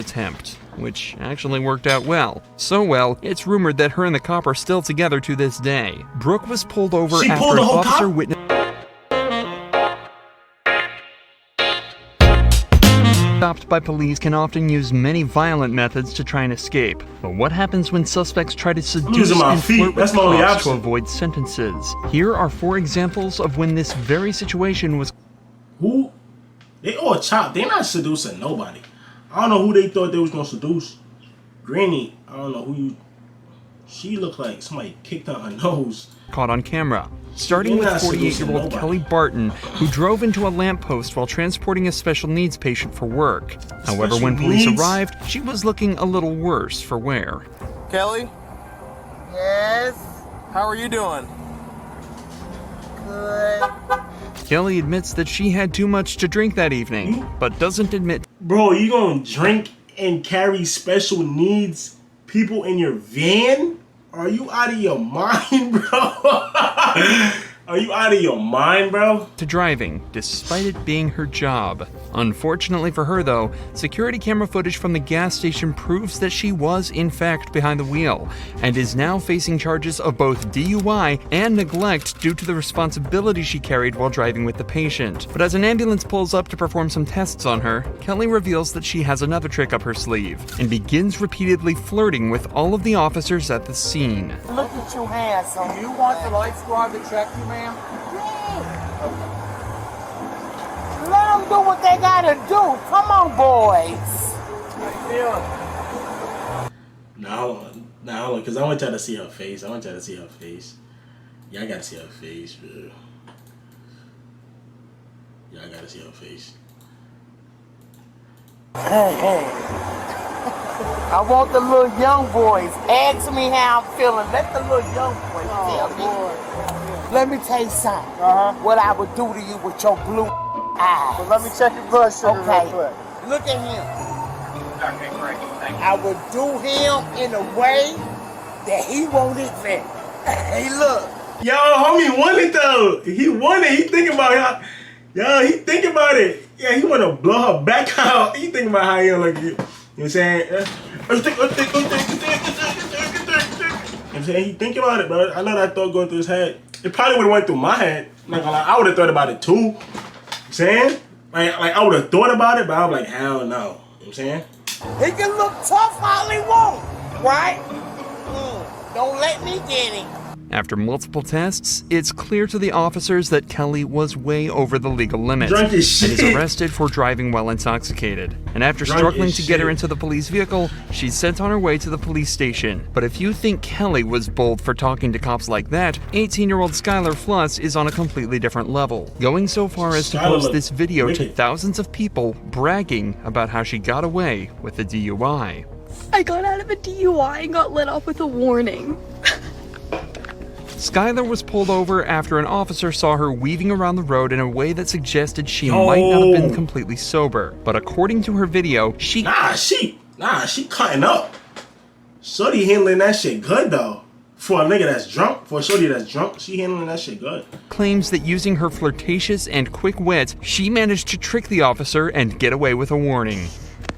attempt, which actually worked out well. So well, it's rumored that her and the cop are still together to this day. Brooke was pulled over after an officer witnessed stopped by police can often use many violent methods to try and escape. But what happens when suspects try to seduce and flirt with cops to avoid sentences? Here are 4 examples of when this very situation was. Who? They all chopped. They're not seducing nobody. I don't know who they thought they was gonna seduce. Granny, I don't know who you. She looked like somebody kicked on her nose. Caught on camera. Starting with 48-year-old Kelly Barton, who drove into a lamppost while transporting a special needs patient for work. However, when police arrived, she was looking a little worse for wear. Kelly? Yes? How are you doing? Good. Kelly admits that she had too much to drink that evening, but doesn't admit. Bro, you gonna drink and carry special needs people in your van? Are you out of your mind, bro? Are you out of your mind, bro? To driving, despite it being her job. Unfortunately for her, though, security camera footage from the gas station proves that she was, in fact, behind the wheel, and is now facing charges of both DUI and neglect due to the responsibility she carried while driving with the patient. But as an ambulance pulls up to perform some tests on her, Kelly reveals that she has another trick up her sleeve, and begins repeatedly flirting with all of the officers at the scene. Look at you handsome. Do you want the light squad to check you, ma'am? Let them do what they gotta do. Come on, boys. How you feeling? No, because I want y'all to see her face. I want y'all to see her face. Y'all gotta see her face, bro. Y'all gotta see her face. Hey. I want the little young boys. Ask me how I'm feeling. Let the little young boys tell me. Let me tell you something. What I would do to you with your blue eyes. Well, let me check your blood sugar real quick. Look at him. Okay, great. Thank you. I would do him in a way that he won't admit. Hey, look. Yo, homie won it though. He won it. He thinking about how. Yo, he thinking about it. Yeah, he want to blow her back out. He thinking about how he look at you. You know what I'm saying? You know what I'm saying? He thinking about it, bro. I know that thought going through his head. It probably would have went through my head. Not gonna lie, I would have thought about it too. You know what I'm saying? Like I would have thought about it, but I'm like, hell no. You know what I'm saying? He can look tough all he want, right? Don't let me get him. After multiple tests, it's clear to the officers that Kelly was way over the legal limit Drunk and as shit. is arrested for driving while intoxicated. And after struggling to get her into the police vehicle, she's sent on her way to the police station. But if you think Kelly was bold for talking to cops like that, 18-year-old Skylar Floss is on a completely different level, going so far as to post this video to thousands of people bragging about how she got away with a DUI. I got out of a DUI and got let off with a warning. Skylar was pulled over after an officer saw her weaving around the road in a way that suggested she might not have been completely sober. But according to her video, she cutting up. Shorty handling that shit good though. For a nigga that's drunk, for a shorty that's drunk, she handling that shit good. Claims that using her flirtatious and quick wit, she managed to trick the officer and get away with a warning.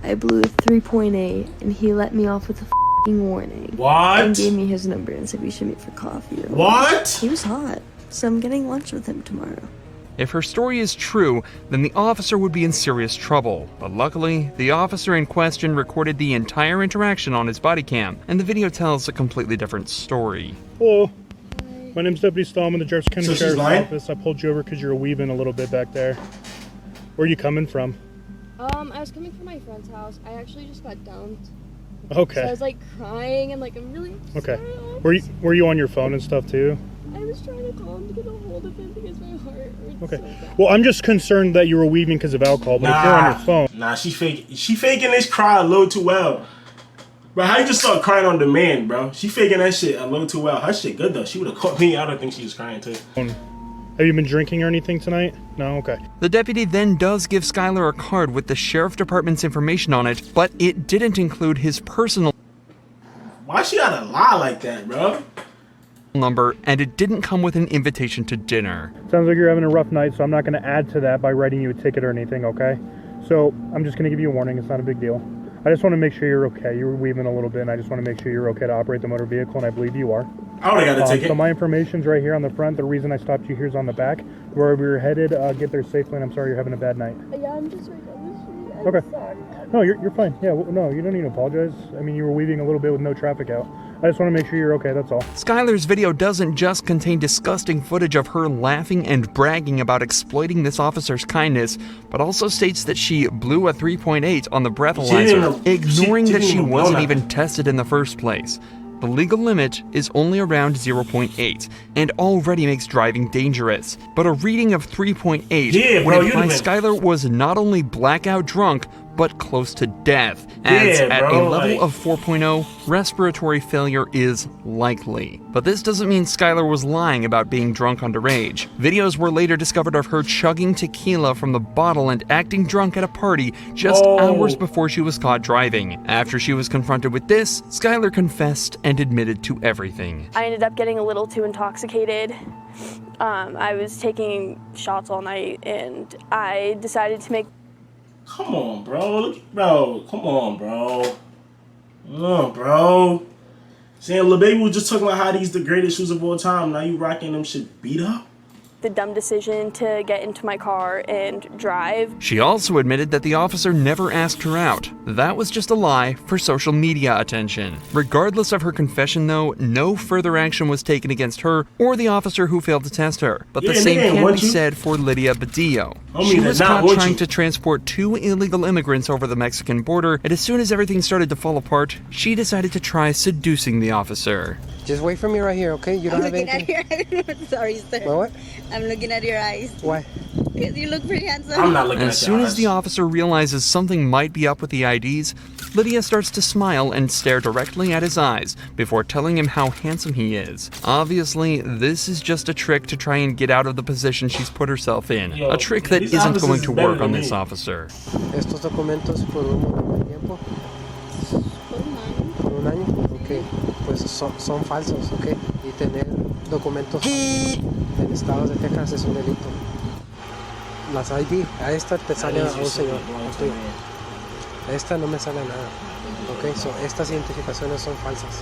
I blew a 3.8 and he let me off with a warning. What? And gave me his number and said we should meet for coffee. What? He was hot, so I'm getting lunch with him tomorrow. If her story is true, then the officer would be in serious trouble. But luckily, the officer in question recorded the entire interaction on his body cam, and the video tells a completely different story. Hello. My name's Deputy Stallman, the Jefferson County Sheriff's Office. I pulled you over because you were weaving a little bit back there. Where are you coming from? I was coming from my friend's house. I actually just got dumped. Okay. So I was like crying and like I'm really okay. Were you on your phone and stuff too? I was trying to call him to get a hold of him because my heart hurts okay. so bad. Well, I'm just concerned that you were weaving because of alcohol, but if you're on your phone. Nah, she faking this cry a little too well. Bro, how you just start crying on demand, bro? She faking that shit a little too well. Her shit good though. She would have caught me. I don't think she was crying too. Have you been drinking or anything tonight? No? Okay. The deputy then does give Skylar a card with the sheriff department's information on it, but it didn't include his personal Why she gotta lie like that, bro? Number, and it didn't come with an invitation to dinner. Sounds like you're having a rough night, so I'm not going to add to that by writing you a ticket or anything, okay? So I'm just going to give you a warning. It's not a big deal. I just want to make sure you're okay. You were weaving a little bit, and I just want to make sure you're okay to operate the motor vehicle, and I believe you are. I already got a ticket. So my information's right here on the front. The reason I stopped you here is on the back. Wherever you're headed, get there safely, and I'm sorry you're having a bad night. Yeah, I'm just right down the street. I'm Okay. sorry. No, you're fine. Yeah, no, you don't need to apologize. I mean, you were weaving a little bit with no traffic out. I just want to make sure you're okay, that's all. Skylar's video doesn't just contain disgusting footage of her laughing and bragging about exploiting this officer's kindness, but also states that she blew a 3.8 on the breathalyzer, ignoring that she wasn't even tested in the first place. The legal limit is only around 0.8 and already makes driving dangerous. But a reading of 3.8 would imply Skylar was not only blackout drunk, but close to death, as at a level of 4.0, respiratory failure is likely. But this doesn't mean Skylar was lying about being drunk underage. Videos were later discovered of her chugging tequila from the bottle and acting drunk at a party just hours before she was caught driving. After she was confronted with this, Skylar confessed and admitted to everything. I ended up getting a little too intoxicated. I was taking shots all night, and I decided to make... Come on, bro. Look, bro. Come on, bro. No, bro. Saying Lil Baby was just talking about how these the greatest shoes of all time. Now you rocking them shit beat up? The dumb decision to get into my car and drive. She also admitted that the officer never asked her out. That was just a lie for social media attention. Regardless of her confession, though, no further action was taken against her or the officer who failed to test her. But the same can be said for Lydia Badillo. She was caught trying to transport 2 illegal immigrants over the Mexican border, and as soon as everything started to fall apart, she decided to try seducing the officer. Just wait for me right here, okay? You don't have anything? I'm looking at your eyes. Sorry, sir. What? I'm looking at your eyes. Why? Because you look pretty handsome. I'm not looking at your eyes. As soon as the officer realizes something might be up with the IDs, Lydia starts to smile and stare directly at his eyes before telling him how handsome he is. Obviously, this is just a trick to try and get out of the position she's put herself in. A trick that isn't going to work on this officer. Estos documentos por un tiempo. Por un año. Okay. Pues son falsos, okay. Y tener documentos en estados de Texas es un delito. Las ID, a esta te sale a un señor. Esta no me sale nada. Okay, so estas identificaciones son falsas.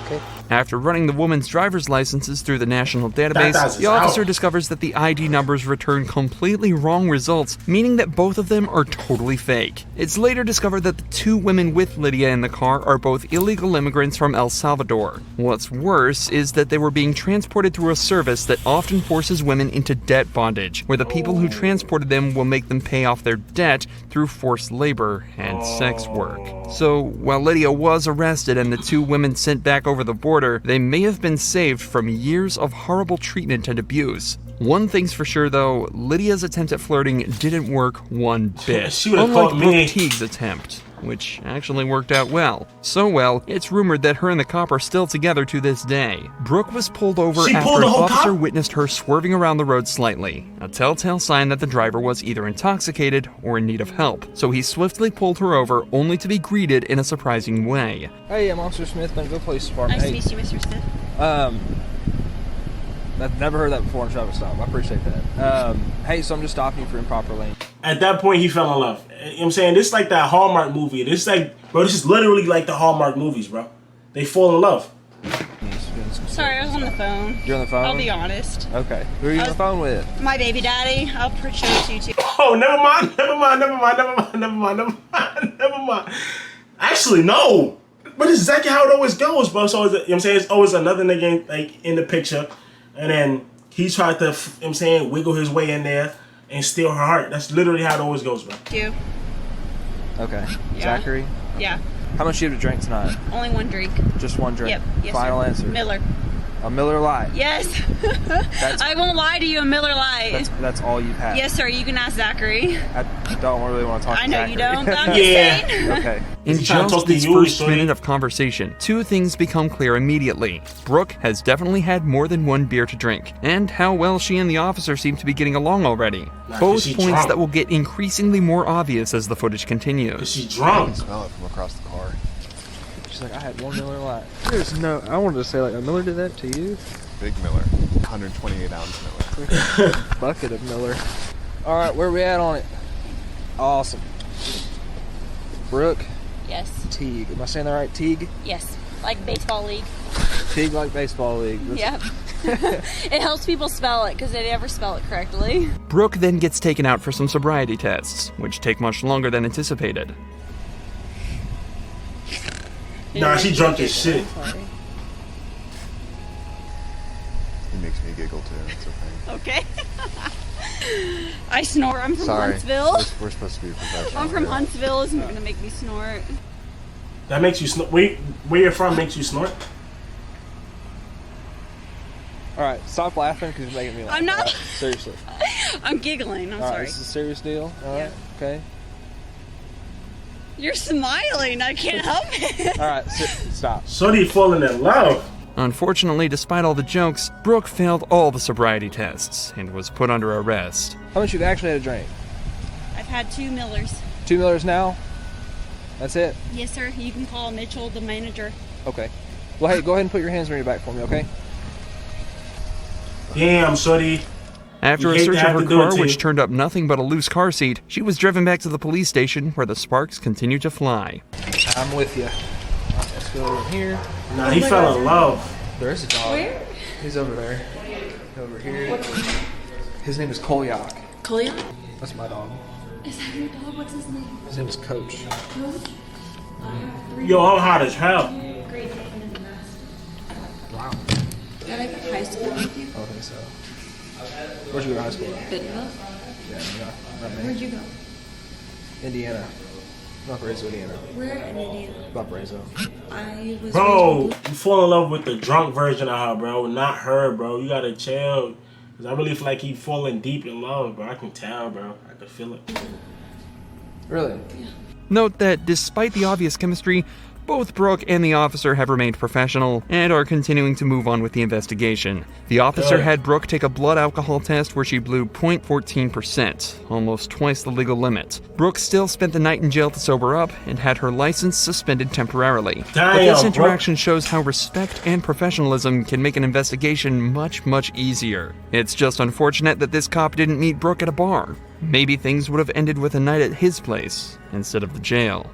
Okay. After running the woman's driver's licenses through the national database, the officer discovers that the ID numbers return completely wrong results, meaning that both of them are totally fake. It's later discovered that the 2 women with Lydia in the car are both illegal immigrants from El Salvador. What's worse is that they were being transported through a service that often forces women into debt bondage, where the people who transported them will make them pay off their debt through forced labor and sex work. So, while Lydia was arrested and the 2 women sent back over the border, they may have been saved from years of horrible treatment and abuse. One thing's for sure, though, Lydia's attempt at flirting didn't work one bit, unlike Brooke Teague's attempt, which actually worked out well. So well, it's rumored that her and the cop are still together to this day. Brooke was pulled over after an officer witnessed her swerving around the road slightly, a telltale sign that the driver was either intoxicated or in need of help. So he swiftly pulled her over, only to be greeted in a surprising way. Hey, I'm Officer Smith, been go police department. Nice to meet you, Mr. Smith. I've never heard that before in traffic stop. I appreciate that. Hey, so I'm just stopping you for improper lane. At that point, he fell in love. You know what I'm saying? This is like that Hallmark movie. This is like, bro, this is literally like the Hallmark movies, bro. They fall in love. Sorry, I was on the phone. You're on the phone? I'll be honest. Okay. Who are you on the phone with? My baby daddy. I'll show it to you too. Oh, never mind. Actually, no. But it's exactly how it always goes, bro. So, you know what I'm saying? It's always another nigga like in the picture. And then he tried to, you know what I'm saying, wiggle his way in there and steal her heart. That's literally how it always goes, bro. You. Okay. Yeah. Zachary? Yeah. How much do you have to drink tonight? Only 1 drink. Just 1 drink? Yep. Yes, Final sir. answer? Miller. A Miller Lite? Yes. I won't lie to you, a Miller Lite. That's all you've had? Yes, sir. You can ask Zachary. I don't really want to talk to Zachary. I know you don't, but I'm just saying. Okay. In just this first minute of conversation, 2 things become clear immediately. Brooke has definitely had more than 1 beer to drink, and how well she and the officer seem to be getting along already. Both points that will get increasingly more obvious as the footage continues. Is she drunk? I can smell it from across the car. She's like, I had 1 Miller Lite. There's no, I wanted to say, like, a Miller did that to you? Big Miller, 128 ounce Miller. Bucket of Miller. All right, where we at on it? Awesome. Brooke, Yes. Teague. Am I saying that right? Teague? Yes. Like baseball league. Teague like baseball league. Yep. It helps people spell it because they never spell it correctly. Brooke then gets taken out for some sobriety tests, which take much longer than anticipated. Nah, she drunk as shit. He makes me giggle too. It's okay. Okay. I snore. I'm from Sorry. Huntsville. We're supposed to be professional. I'm from Huntsville. Isn't going to make me snort. That makes you snort. Where you're from makes you snort? Alright, stop laughing because you're making me laugh. I'm not. Right? Seriously. I'm giggling. I'm Alright, sorry. this is a serious deal. Alright, okay. You're smiling. I can't help it. Alright, stop. Shorty falling in love. Unfortunately, despite all the jokes, Brooke failed all the sobriety tests and was put under arrest. How much you've actually had a drink? I've had 2 Millers. 2 Millers now? That's it? Yes, sir. You can call Mitchell, the manager. Okay. Well, hey, go ahead and put your hands on your back for me, okay? Damn, shorty. After a search of her car, which turned up nothing but a loose car seat, she was driven back to the police station where the sparks continued to fly. I'm with you. Let's go over here. Nah, he fell in love. There's a dog. Where? He's over there. Over here. His name is Kolyak. Kolyak? That's my dog. Is that your dog? What's his name? His name is Coach. Coach? Yo, I'm hot as hell. Great. Wow. Did I go to high school with you? I think so. Where'd you go to high school? Bidwell? Yeah, not me. Where'd you go? Indiana. Valparaiso, Indiana. Where in Indiana? Valparaiso. I was. Bro, you fall in love with the drunk version of her, bro. Not her, bro. You gotta chill. Cause I really feel like he falling deep in love, bro. I can tell, bro. I can feel it. Really? Yeah. Note that despite the obvious chemistry, both Brooke and the officer have remained professional and are continuing to move on with the investigation. The officer had Brooke take a blood alcohol test where she blew 0.14%, almost twice the legal limit. Brooke still spent the night in jail to sober up and had her license suspended temporarily. But this interaction shows how respect and professionalism can make an investigation much, much easier. It's just unfortunate that this cop didn't meet Brooke at a bar. Maybe things would have ended with a night at his place instead of the jail.